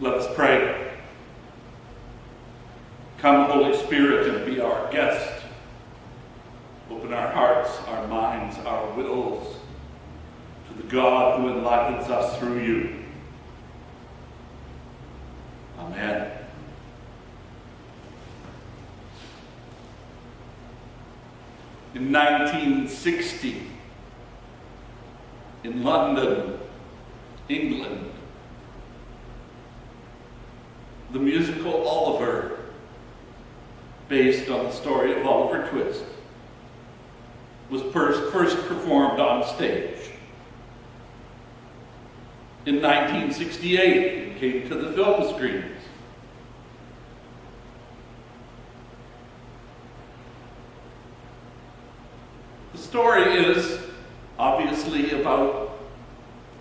Let us pray. Come, Holy Spirit, and be our guest. Open our hearts, our minds, our wills to the God who enlightens us through you. Amen. In 1960, in London, England, the musical Oliver, based on the story of Oliver Twist, was first performed on stage. In 1968, it came to the film screens. The story is obviously about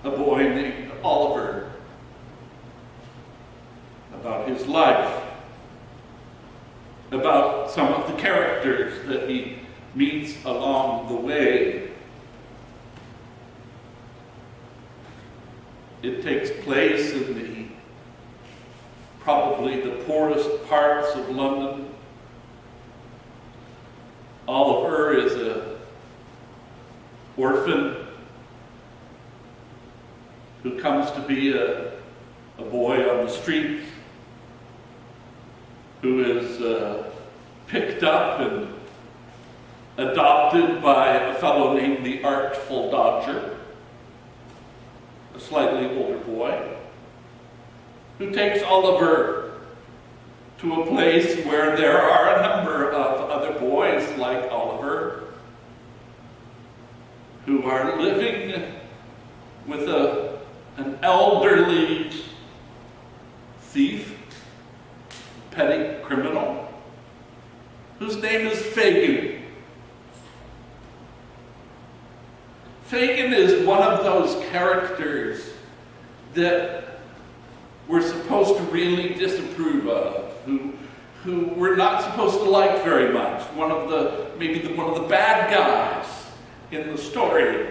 a boy named Oliver, about his life, about some of the characters that he meets along the way. It takes place in probably the poorest parts of London. Oliver is an orphan who comes to be a boy on the street, who is picked up and adopted by a fellow named the Artful Dodger, a slightly older boy, who takes Oliver to a place where there are a number of other boys like Oliver who are living with an elderly thief, petty criminal, whose name is Fagin. Fagin is one of those characters that we're supposed to really disapprove of, who we're not supposed to like very much. One of the bad guys in the story.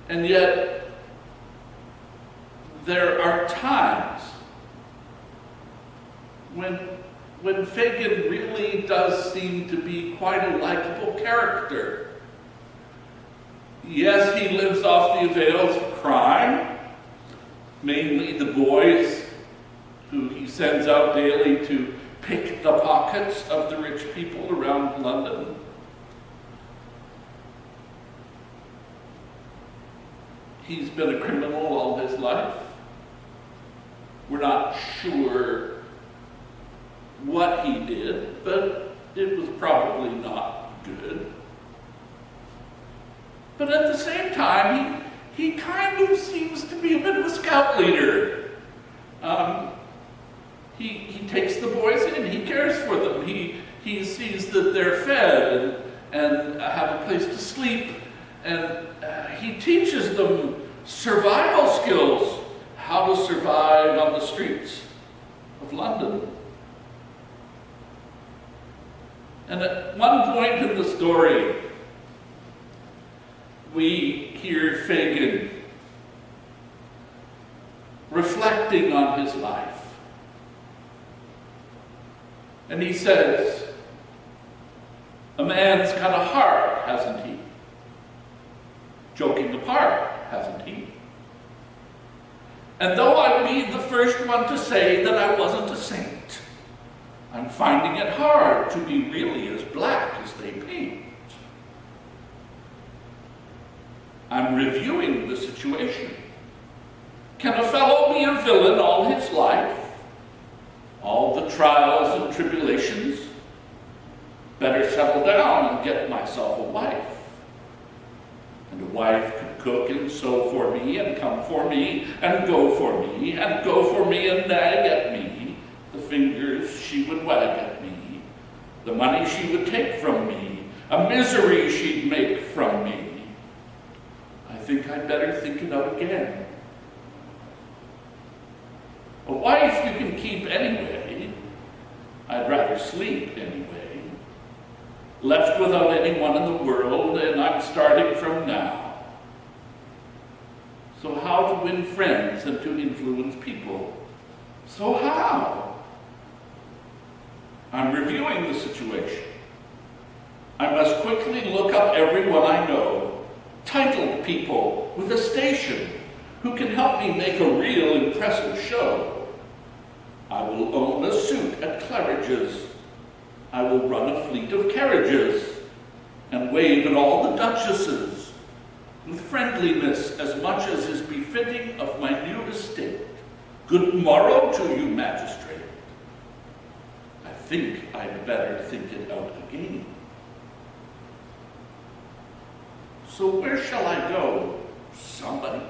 And yet, there are times when Fagin really does seem to be quite a likable character. Yes, he lives off the avails of crime, mainly the boys who he sends out daily to pick the pockets of the rich people around London. He's been a criminal all his life. We're not sure what he did, but it was probably not good. But at the same time, he kind of seems to be a bit of a scout leader. He takes the boys in, he cares for them, he sees that they're fed and have a place to sleep, and he teaches them survival skills, how to survive on the streets of London. And at one point in the story, we hear Fagin reflecting on his life. And he says, "A man's got a heart, hasn't he? Joking apart, hasn't he? And though I'd be the first one to say that I wasn't a saint, I'm finding it hard to be really as black as they paint. I'm reviewing the situation. Can a fellow be a villain all his life? All the trials and tribulations? Better settle down and get myself a wife. And a wife could cook and sew for me, and come for me, and go for me, and go for me, and nag at me. The fingers she would wag at me, the money she would take from me, a misery she'd make from me. I think I'd better think it out again. A wife you can keep anyway. I'd rather sleep anyway. Left without anyone in the world, and I'm starting from now. So how to win friends and to influence people? So how? I'm reviewing the situation. I must quickly look up everyone I know, titled people with a station, who can help me make a real impressive show. I will own a suit at Claridge's. I will run a fleet of carriages and wave at all the duchesses with friendliness as much as is befitting of my new estate. Good morrow to you, magistrate. I think I'd better think it out again. So where shall I go? Somebody.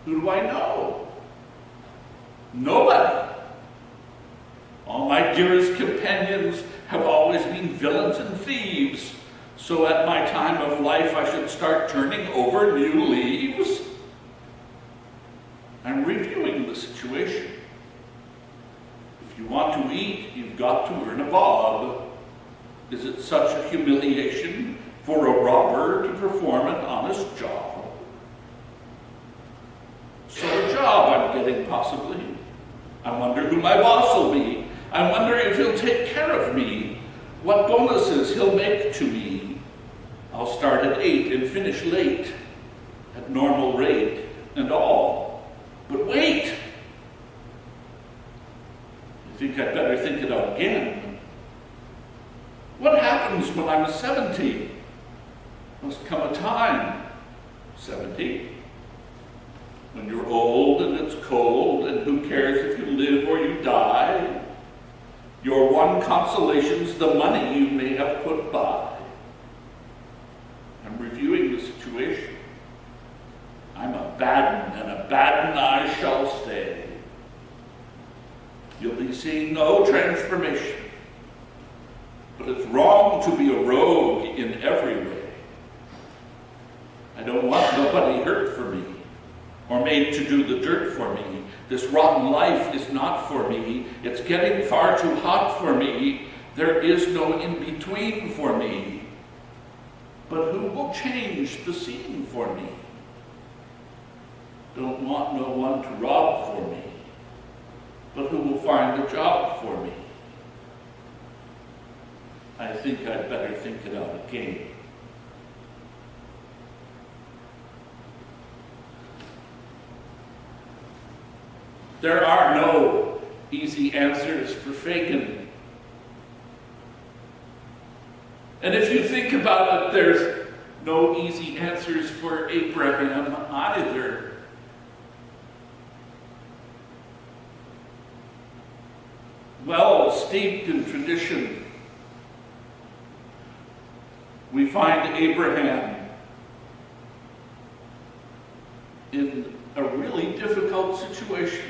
Who do I know? Nobody. All my dearest companions have always been villains and thieves, so at my time of life I should start turning over new leaves? I'm reviewing the situation. If you want to eat, you've got to earn a bob. Is it such a humiliation for a robber to perform an honest job? So a job I'm getting, possibly. I wonder who my boss will be. I wonder if he'll take care of me, what bonuses he'll make to me. I'll start at 8 and finish late, at normal rate and all. But wait! I think I'd better think it out again. What happens when I'm 70? Must come a time, 70, when you're old and it's cold, and who cares if you live or you die? Your one consolation's the money you may have put by. I'm reviewing the situation. I'm a bad un, and a bad un I shall stay. You'll be seeing no transformation, but it's wrong to be a rogue in every way. I don't want nobody hurt for me, or made to do the dirt for me. This rotten life is not for me. It's getting far too hot for me. There is no in-between for me. But who will change the scene for me? Don't want no one to rob for me, but who will find a job for me? I think I'd better think it out again. There are no easy answers for Fagin. And if you think about it, there's no easy answers for Abraham either. Well steeped in tradition, we find Abraham in a really difficult situation.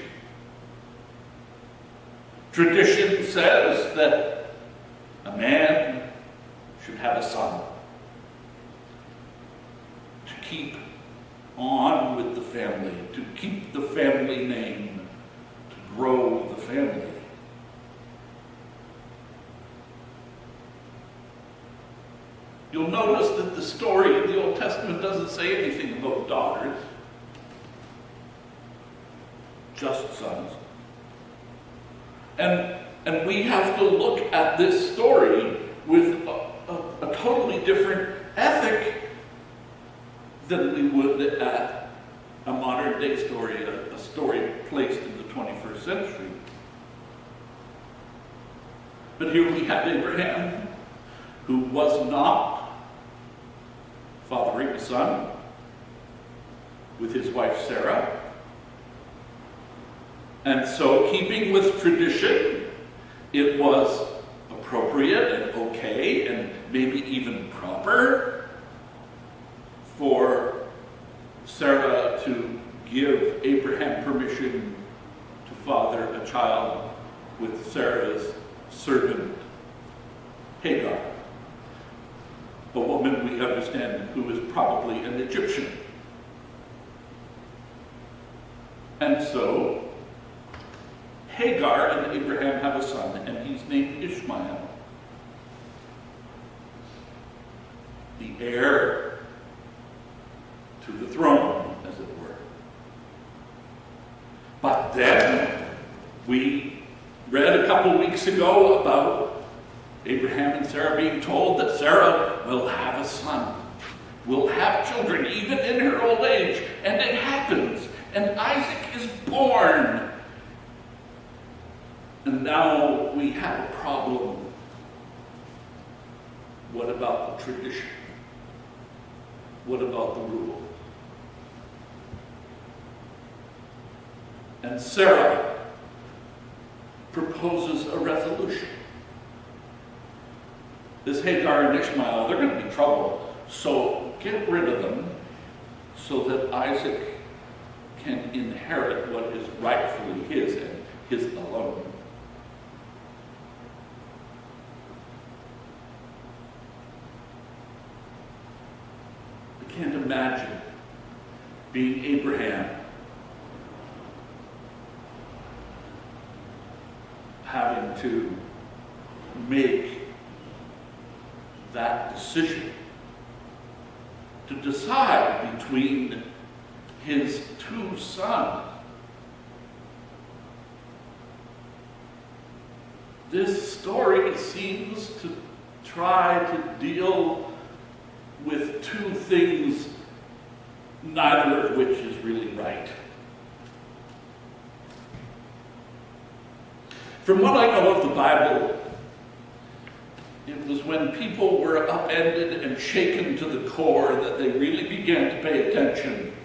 Tradition says that a man should have a son to keep on with the family, to keep the family name, to grow the family. You'll notice that the story in the Old Testament doesn't say anything about daughters, just sons. And we have to look at this story with a totally different ethic than we would at a modern day story, a story placed in the 21st century. But here we have Abraham, who was not fathering a son with his wife Sarah. And so, keeping with tradition, it was appropriate and okay and maybe even proper for Sarah to give Abraham permission to father a child with Sarah's servant Hagar, a woman we understand who is probably an Egyptian. And so Hagar and Abraham have a son, and he's named Ishmael, the heir to the throne, as it were. But then We read a couple weeks ago about Abraham and Sarah being told that Sarah will have a son, will have children even in her old age, and it happens, and Isaac is born. And now we have a problem. What about the tradition? What about the rule? And Sarah proposes a resolution. This Hagar and Ishmael, they're going to be trouble, so get rid of them so that Isaac can inherit what is rightfully his and his alone. I can't imagine being Abraham, having to make that decision to decide between his two sons. This story seems to try to deal with two things, neither of which is really right. From what I know of the Bible, it was when people were upended and shaken to the core that they really began to pay attention.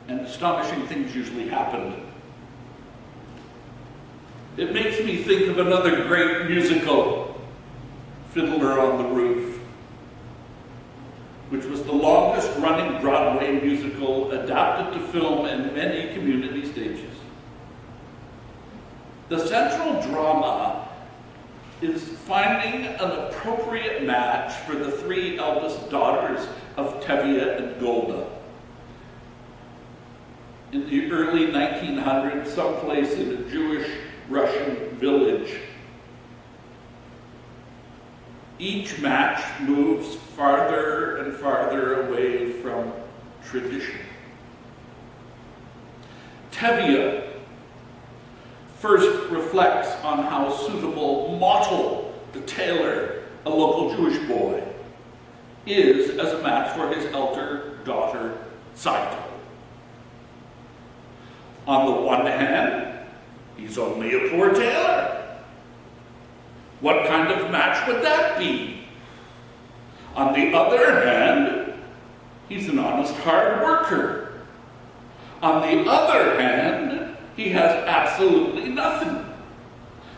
And astonishing things usually happened. It makes me think of another great musical, Fiddler on the Roof, which was the longest running Broadway musical adapted to film and many community stages. The central drama is finding an appropriate match for the three eldest daughters of Tevye and Golda. In the early 1900s, someplace in a Jewish Russian village, each match moves farther and farther away from tradition. Tevye first reflects on how suitable Mottel, the tailor, a local Jewish boy, is as a match for his elder daughter, Saito. On the one hand, he's only a poor tailor. What kind of match would that be? On the other hand, he's an honest hard worker. On the other hand, he has absolutely nothing.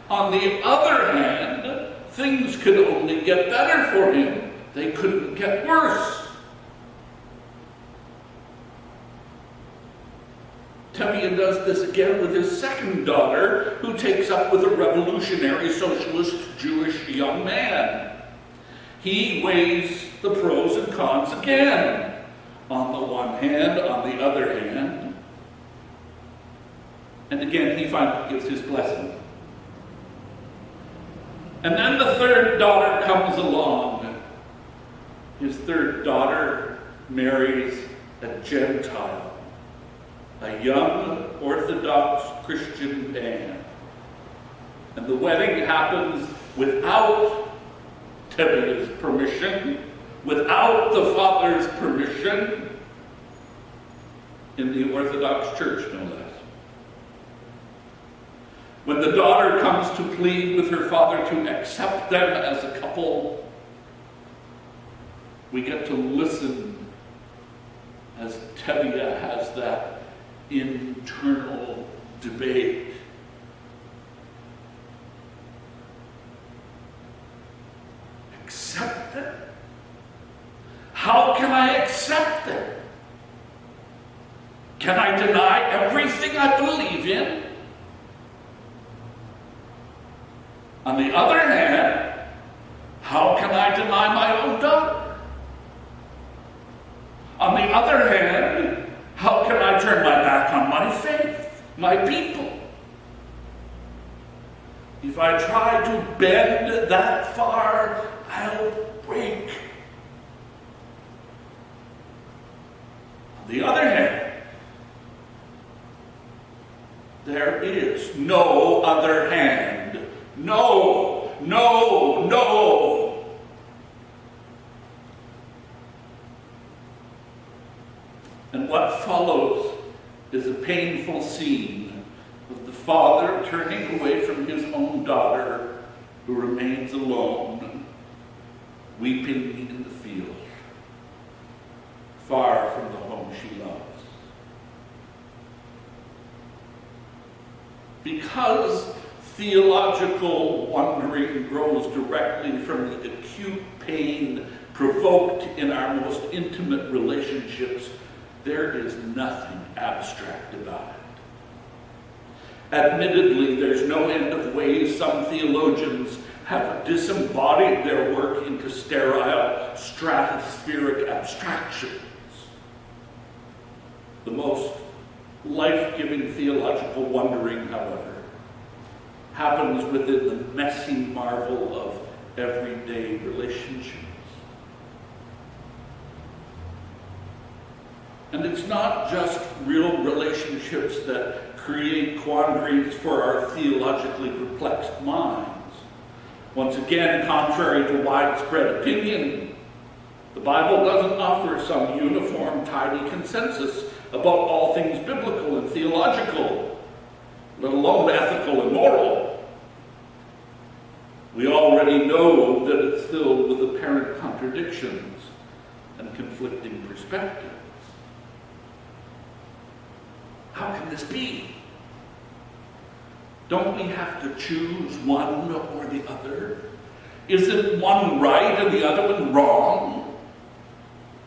On the other hand, things could only get better for him. They couldn't get worse. Tevye does this again with his second daughter, who takes up with a revolutionary socialist Jewish young man. He weighs the pros and cons again. On the one hand, on the other hand, and again, he finally gives his blessing. And then the third daughter comes along. His third daughter marries a Gentile, a young Orthodox Christian man. And the wedding happens without Tevye's permission, without the father's permission, in the Orthodox Church, no less. When the daughter comes to plead with her father to accept them as a couple, we get to listen as Tevye has that internal debate. Accept them? How can I accept them? Can I deny everything I believe in? On the other hand, how can I deny my own daughter? On the other hand, how can I turn my back on my faith, my people? If I try to bend that far, I'll break. On the other hand, There is no other hand. No, no, no. And what follows is a painful scene of the father turning away from his own daughter, who remains alone, weeping in the field, far from the home she loves. Because theological wondering grows directly from the acute pain provoked in our most intimate relationships, there is nothing abstract about it. Admittedly, there's no end of ways some theologians have disembodied their work into sterile, stratospheric abstractions. The most life-giving theological wondering, however, happens within the messy marvel of everyday relationships. And it's not just real relationships that create quandaries for our theologically perplexed minds. Once again, contrary to widespread opinion, the Bible doesn't offer some uniform, tidy consensus about all things biblical and theological, let alone ethical and moral. We already know that it's filled with apparent contradictions and conflicting perspectives. How can this be? Don't we have to choose one or the other? Isn't one right and the other one wrong?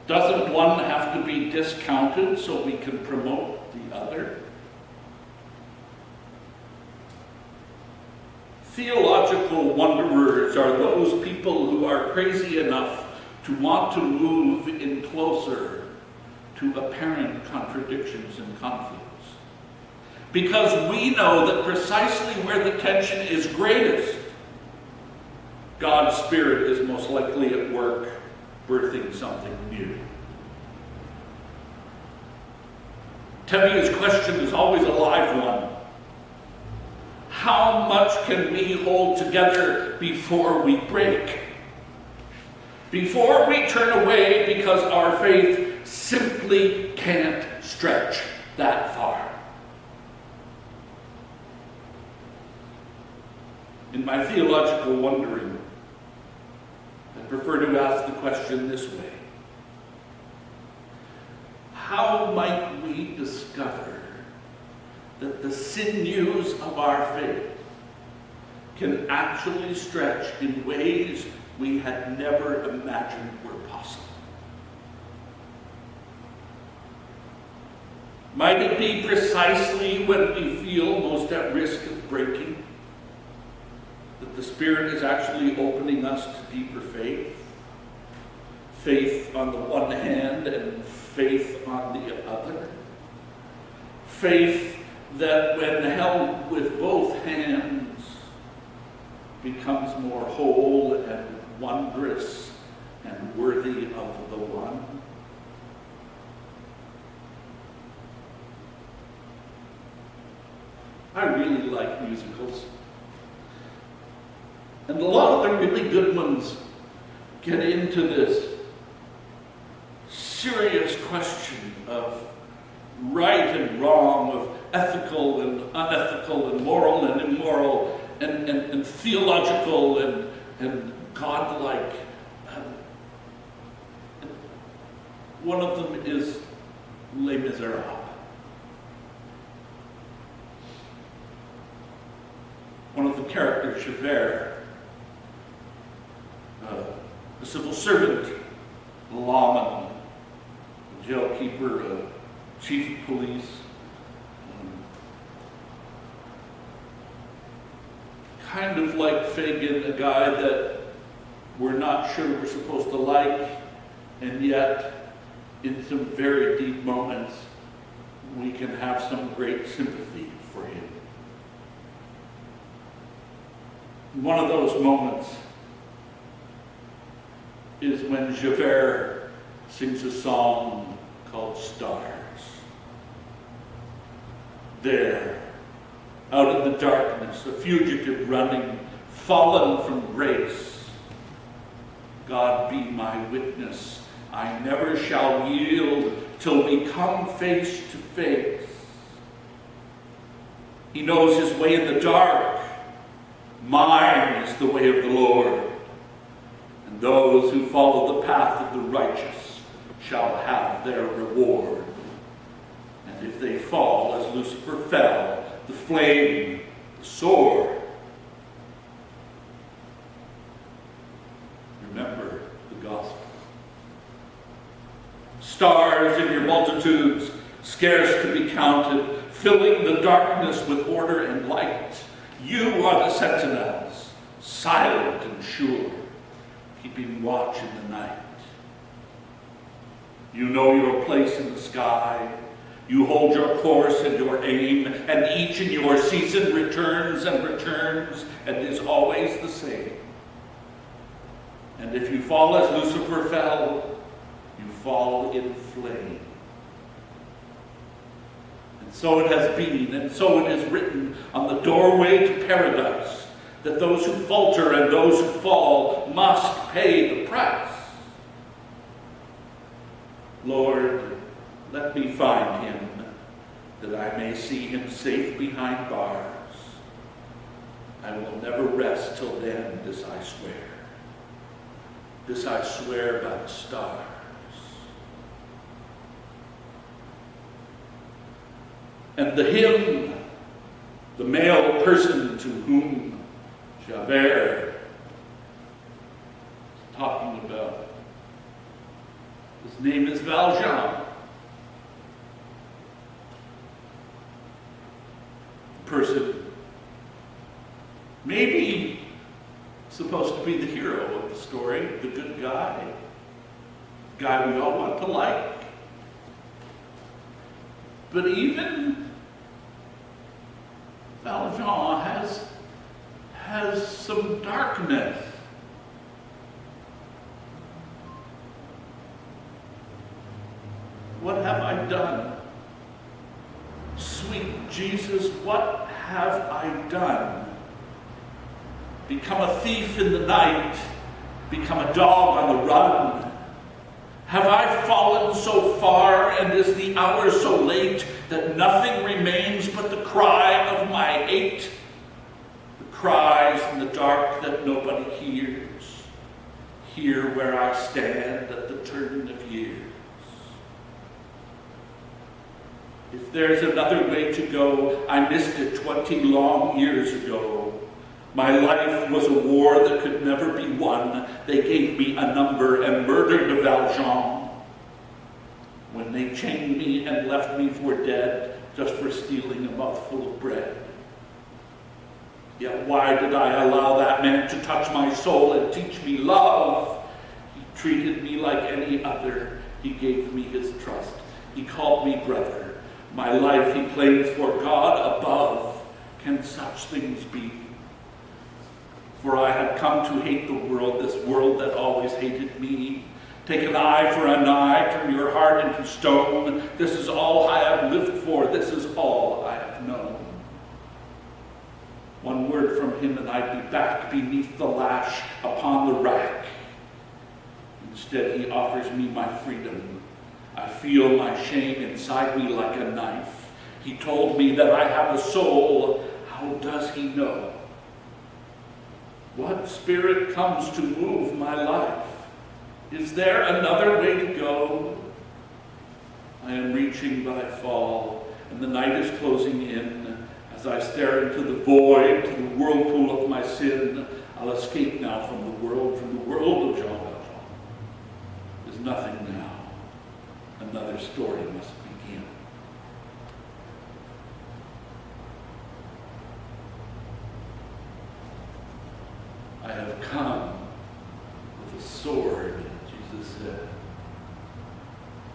Doesn't one have to be discounted so we can promote the other? Theological wanderers are those people who are crazy enough to want to move in closer to apparent contradictions and conflicts. Because we know that precisely where the tension is greatest, God's Spirit is most likely at work, birthing something new. Tebia's question is always a live one. How much can we hold together before we break? Before we turn away because our faith simply can't stretch that far. In my theological wondering, I prefer to ask the question this way. How might we discover that the sinews of our faith can actually stretch in ways we had never imagined were possible? Might it be precisely when we feel most at risk of breaking that the Spirit is actually opening us to deeper faith? Faith on the one hand and faith on the other. Faith that when held with both hands becomes more whole and wondrous and worthy of the one. I really like musicals. And a lot of the really good ones get into this serious question of right and wrong, of ethical and unethical, and moral and immoral, and theological and godlike. One of them is Les Miserables. One of the characters, Javert, a civil servant, a lawman, a jailkeeper, a chief of police, kind of like Fagin, a guy that we're not sure we're supposed to like, and yet in some very deep moments we can have some great sympathy for him. One of those moments is when Javert sings a song called Stars. There, out in the darkness, a fugitive running, fallen from grace. God be my witness, I never shall yield till we come face to face. He knows his way in the dark. Mine is the way of the Lord. And those who follow the path of the righteous shall have their reward. And if they fall as Lucifer fell, the flame, the sword, remember the gospel. Stars in your multitudes, scarce to be counted, filling the darkness with order and light. You are the sentinels, silent and sure, keeping watch in the night. You know your place in the sky. You hold your course and your aim, and each in your season returns and is always the same. And if you fall as Lucifer fell, you fall in flame. And so it has been, and so it is written on the doorway to paradise, that those who falter and those who fall must pay the price. Lord, let me find him, that I may see him safe behind bars. I will never rest till then, this I swear. This I swear by the stars. And the hymn, the male person to whom Javert is talking about, his name is Valjean. The person maybe supposed to be the hero of the story, the good guy we all want to like. But even Valjean has some darkness. What have I done? Sweet Jesus, what have I done? Become a thief in the night, become a dog on the run. Have I fallen so far, and is the hour so late, that nothing remains but the cry of my hate? The cries in the dark that nobody hears, here where I stand at the turn of years. If there's another way to go, I missed it 20 long years ago. My life was a war that could never be won. They gave me a number and murdered Valjean. When they chained me and left me for dead, just for stealing a mouthful of bread. Yet why did I allow that man to touch my soul and teach me love? He treated me like any other. He gave me his trust. He called me brother. My life he claims for God above. Can such things be? For I had come to hate the world, this world that always hated me. Take an eye for an eye, turn your heart into stone. This is all I have lived for, this is all I have known. One word from him and I'd be back beneath the lash upon the rack. Instead he offers me my freedom. I feel my shame inside me like a knife. He told me that I have a soul. How does he know? What spirit comes to move my life? Is there another way to go? I am reaching, but I fall, and the night is closing in. As I stare into the void, to the whirlpool of my sin, I'll escape now from the world of Jean Valjean. There's nothing now. Another story must begin. I have come with a sword, Jesus said,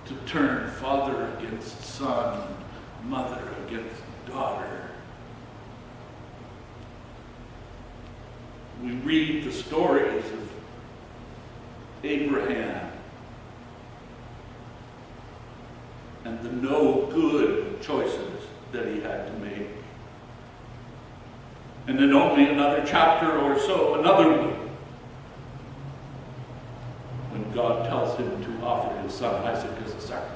to turn father against son, mother against daughter. We read the stories of Abraham and the no good choices that he had to make. And in only another chapter or so, another one, when God tells him to offer his son Isaac as a sacrifice.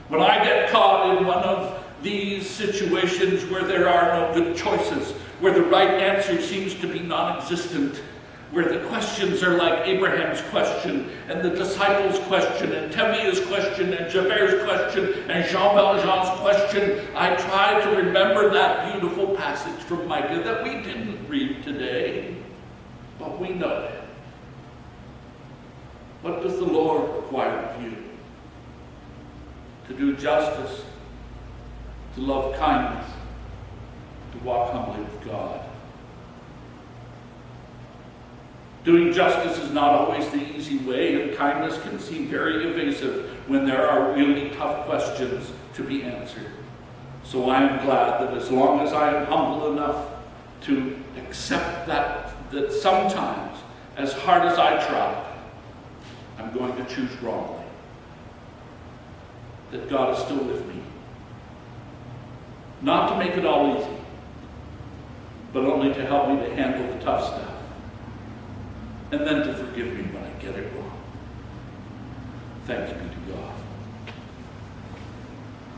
When I get caught in one of these situations where there are no good choices, where the right answer seems to be non-existent, where the questions are like Abraham's question, and the disciples' question, and Tevia's question, and Jabert's question, and Jean Valjean's question, I try to remember that beautiful passage from Micah that we didn't read today, but we know it. What does the Lord require of you? To do justice, to love kindness, to walk humbly with God. Doing justice is not always the easy way, and kindness can seem very evasive when there are really tough questions to be answered. So I am glad that as long as I am humble enough to accept that sometimes, as hard as I try, I'm going to choose wrongly. That God is still with me. Not to make it all easy, but only to help me to handle the tough stuff. And then to forgive me when I get it wrong. Thanks be to God.